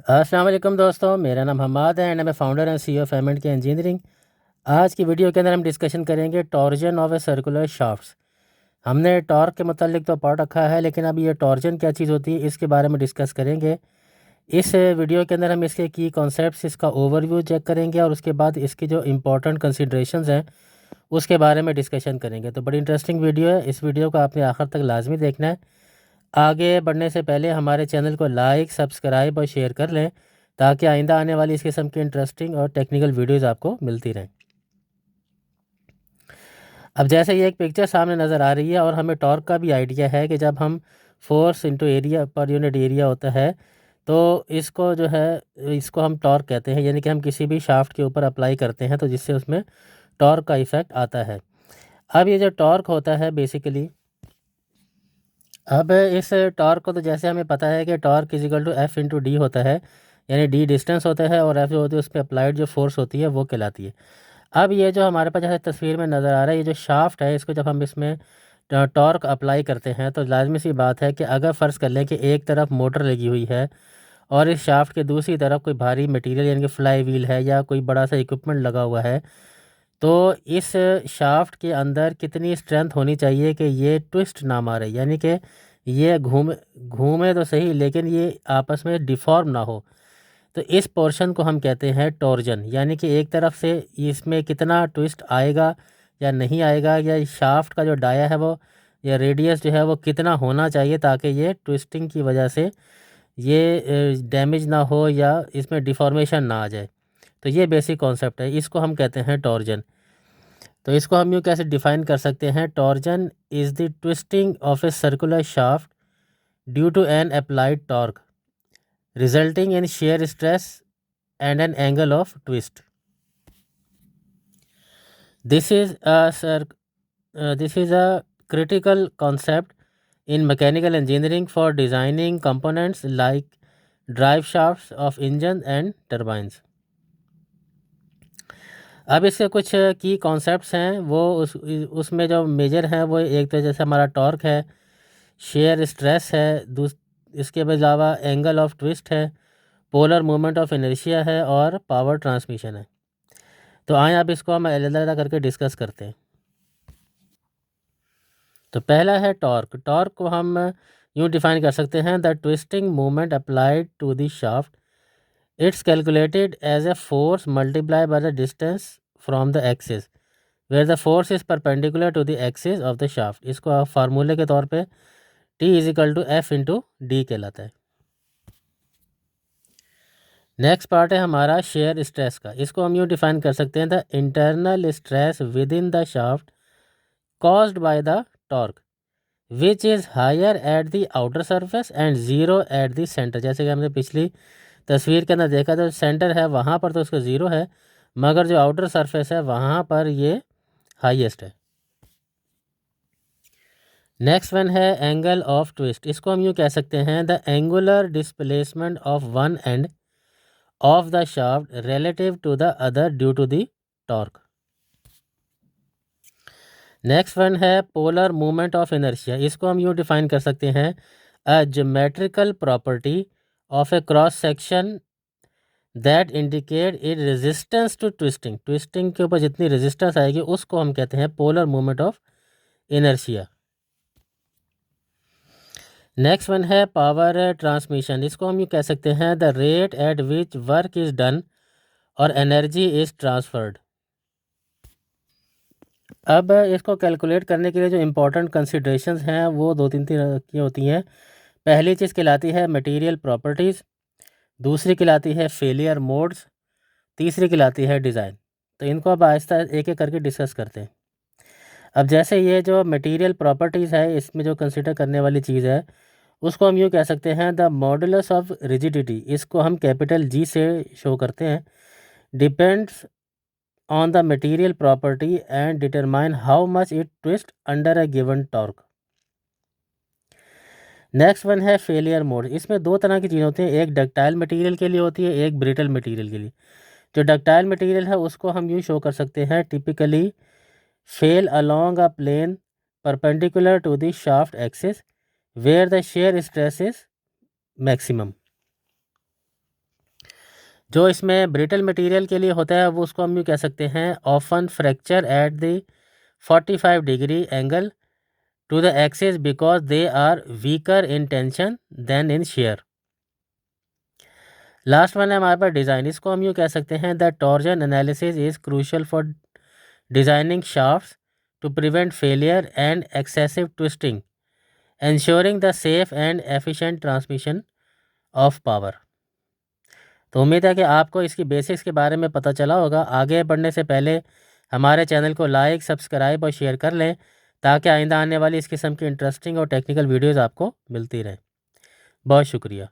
अस्सलाम वालेकुम दोस्तों, मेरा नाम हम्माद है एंड मैं फाउंडर एंड सीईओ ऑफ के इंजीनियरिंग। आज की वीडियो के अंदर हम डिस्कशन करेंगे torsion of a circular shafts. हमने टॉर्क के मतलब तो पढ़ रखा है, लेकिन अब ये टॉर्जन क्या चीज़ होती है इसके बारे में डिस्कस करेंगे। इस वीडियो के अंदर हम इसके की कॉन्सेप्ट्स, इसका ओवरव्यू चेक करेंगे और उसके बाद इसकी जो इंपॉर्टेंट कंसिड्रेशंस हैं उसके बारे में डिस्कशन करेंगे। तो बड़ी इंटरेस्टिंग वीडियो है, इस वीडियो को आपने आखिर तक लाजमी देखना है। आगे बढ़ने से पहले हमारे चैनल को लाइक, सब्सक्राइब और शेयर कर लें ताकि आइंदा आने वाली इस किस्म की इंटरेस्टिंग और टेक्निकल वीडियोस आपको मिलती रहें। अब जैसे ये एक पिक्चर सामने नज़र आ रही है और हमें टॉर्क का भी आइडिया है कि जब हम force into area per unit area होता है तो इसको जो है इसको हम टॉर्क कहते हैं, यानी कि हम किसी भी शाफ्ट के ऊपर अप्लाई करते हैं तो जिससे उसमें टॉर्क का इफ़ेक्ट आता है। अब ये जो टॉर्क होता है बेसिकली, अब इस टॉर्क को तो जैसे हमें पता है कि torque is equal to F into D होता है, यानी डी डिस्टेंस होता है और एफ जो होती है उस पर अप्लाइड जो फोर्स होती है वो कहलाती है। अब ये जो हमारे पास जैसे तस्वीर में नज़र आ रहा है, ये जो शाफ्ट है इसको जब हम इसमें टॉर्क अप्लाई करते हैं तो लाजमी सी बात है कि अगर फ़र्ज़ कर लें कि एक तरफ मोटर लगी हुई है और इस शाफ्ट के दूसरी तरफ कोई भारी मटेरियल यानी कि फ्लाई व्हील है या कोई बड़ा सा इक्विपमेंट लगा हुआ है, तो इस शाफ्ट के अंदर कितनी स्ट्रेंथ होनी चाहिए कि ये ट्विस्ट ना मारे, यानी कि ये घूमे घूमे तो सही लेकिन ये आपस में डिफ़ॉर्म ना हो। तो इस पोर्शन को हम कहते हैं टॉर्जन, यानी कि एक तरफ से इसमें कितना ट्विस्ट आएगा या नहीं आएगा, या शाफ्ट का जो डाया है वो या रेडियस जो है वो कितना होना चाहिए ताकि ये ट्विस्टिंग की वजह से ये डैमेज ना हो या इसमें डिफॉर्मेशन ना आ जाए। तो ये बेसिक कॉन्सेप्ट है, इसको हम कहते हैं टॉर्जन। तो इसको हम यूँ कैसे डिफ़ाइन कर सकते हैं, torsion is the twisting of a circular shaft due to an applied torque resulting in shear stress and an angle of twist. This is a critical concept in mechanical engineering for designing components like drive shafts of engines and turbines. अब इसके कुछ की concepts हैं, वो उसमें जो major हैं वो एक तो जैसे हमारा टॉर्क है, शेयर स्ट्रेस है, इसके अलावा एंगल ऑफ ट्विस्ट है, पोलर मूवमेंट ऑफ इनर्शिया है और पावर ट्रांसमिशन है। तो आए अब इसको हम अलग-अलग करके डिस्कस करते हैं। तो पहला है टॉर्क। टॉर्क को हम यूँ डिफाइन कर सकते हैं, the twisting movement applied to the shaft, it's calculated as a force multiply by the distance from the axis where the force is perpendicular to the axis of the shaft. इसको आप फार्मूले के तौर पे T is equal to F into D कहलाता है। Next part है हमारा शेयर स्ट्रेस का। इसको हम यूँ डिफाइन कर सकते हैं, the internal stress with in the shaft caused by the torque which is higher at the outer surface and zero at the center। जैसे कि हमने पिछली तस्वीर के अंदर देखा तो सेंटर है वहाँ पर तो उसका ज़ीरो है, मगर जो आउटर सरफेस है वहाँ पर ये हाईएस्ट है। नेक्स्ट वन है एंगल ऑफ ट्विस्ट। इसको हम यूँ कह सकते हैं, the angular displacement of one end of the shaft relative to the other due to the torque. Next one है पोलर मूवमेंट ऑफ इनर्शिया। इसको हम यूँ डिफाइन कर सकते हैं, a geometrical property of a cross section that indicate it resistance to twisting. Twisting के ऊपर जितनी रेजिस्टेंस आएगी उसको हम कहते हैं polar movement of inertia. Next one है पावर ट्रांसमिशन। इसको हम यूँ कह सकते हैं, the rate at which work is done और एनर्जी इज़ ट्रांसफर्ड। अब इसको कैलकुलेट करने के लिए जो इम्पोर्टेंट कंसिड्रेशंस हैं वो दो तीन तरह की होती हैं। पहली चीज़ कहलाती है मटेरियल प्रॉपर्टीज़, दूसरी कहलाती है फेलियर मोड्स, तीसरी कहलाती है डिज़ाइन। तो इनको अब आहिस्ता एक एक करके डिस्कस करते हैं। अब जैसे ये जो मटेरियल प्रॉपर्टीज़ है इसमें जो कंसिडर करने वाली चीज़ है उसको हम यूँ कह सकते हैं, द मॉडुलस ऑफ रिजिडिटी। इसको हम कैपिटल जी से शो करते हैं, depends on the material property and determine how much it twist under a given torque. Next one है फेलियर मोड। इसमें दो तरह की चीज़ें होती हैं, एक डक्टाइल मटेरियल के लिए होती है, एक ब्रिटल मटेरियल के लिए। जो डक्टाइल मटेरियल है उसको हम यूँ शो कर सकते हैं, typically fail along a plane perpendicular to the shaft axis where the shear stress is maximum. जो इसमें ब्रिटल मटेरियल के लिए होता है वो उसको हम यूँ कह सकते हैं often fracture at the 45 degree angle to the axis because they are weaker in tension than in shear. Last one है हमारे पास डिज़ाइन, इसको हम यूँ कह सकते हैं the torsion analysis is crucial for designing shafts to prevent failure and excessive twisting ensuring the safe and efficient transmission of power। तो उम्मीद है कि आपको इसकी बेसिक्स के बारे में पता चला होगा। आगे बढ़ने से पहले हमारे चैनल को लाइक, सब्सक्राइब और शेयर कर लें ताकि आइंदा आने वाली इस किस्म की इंटरेस्टिंग और टेक्निकल वीडियोज़ आपको मिलती रहें। बहुत शुक्रिया।